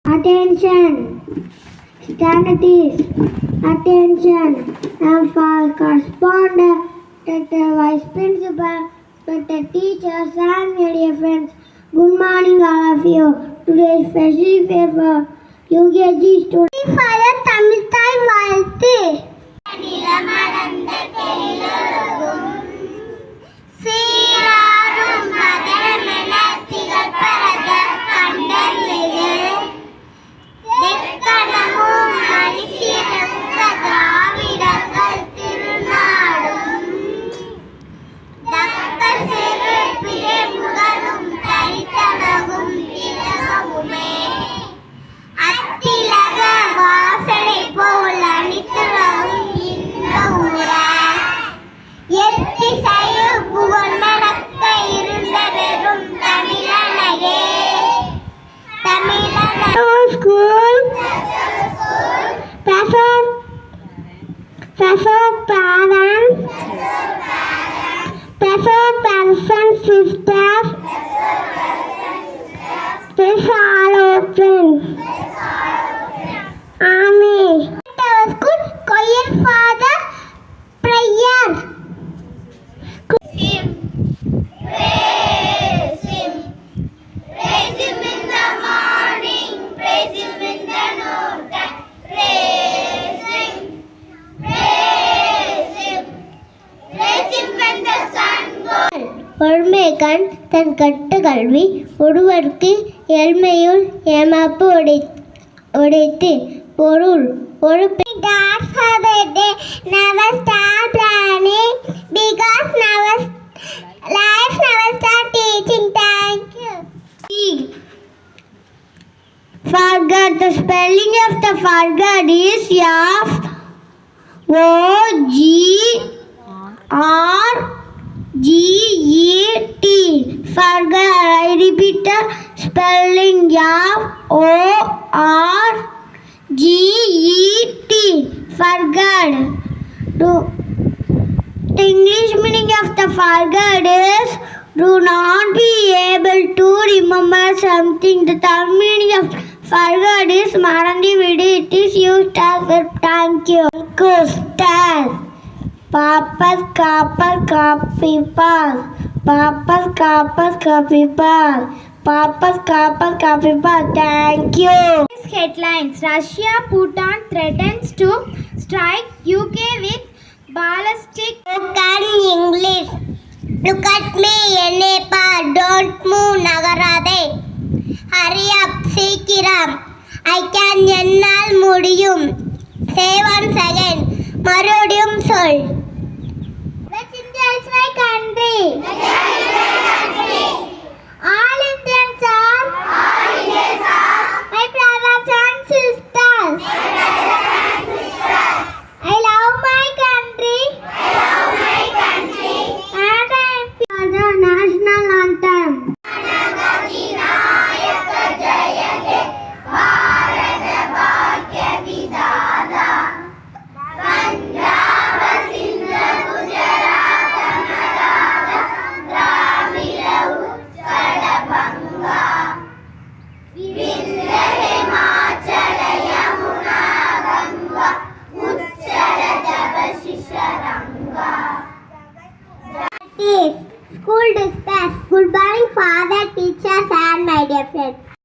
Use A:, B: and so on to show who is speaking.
A: Attention, standards, attention, and for correspondent, vice principal, respected teachers and media friends. Good morning, all of you. Today is special day for UKG students. Father Tamil Thai வாழ்த்து. சீராரும் மதமென திகழ்பரத கண்டறியல் தெக்கணமும் மனுஷியக்க திராவிடர்கள் திருநாடும் தக்க சிறு பிறை முதலும் தனித்தனவும் திலகமுமே அத்திலக வாசனை போல் அணித்துறவும் இந்த ஊர எத்திசையில் புகழ் நடக்க இருந்த வெறும் தமிழனகே School parents and sisters special open Army School choir father prayer Praise him in the morning, praise him in the noontime, praise him when the sun goes. ஒருமைக்கண் தன் கட்டு கல்வி ஒருவருக்கு ஏழ்மையுள் ஏமாப்பு உடைத்து பொருள் ஒரு God's Father Day never start planning because life never start teaching. Thank you. Forget. The spelling of the forget is F-O-G-R-G-E-T. Forget. I repeat the spelling F-O-R-G-E-T. Forget. The English meaning of the forget is do not be able to remember something. The Tamil meaning of forget is marandi vidi. It is used as verb. Thank you. Stand. Papas kapal kapipal. Papas kapal kapipal. Papas kapal kapipal. Thank you.
B: Headlines. Russia, Bhutan threatens to strike UK with ballistic.
A: Look at English. Look at me, Nepal. Don't move, Nagarade. Hurry up, Sikiram. I can என்னால் முடியும். Say once again. மறுபடியும் சொல். West India is my country. All Indians are my brothers and sisters. I love my country. And I am the national anthem. School dispatch. Good morning, father, teachers, and my dear friends.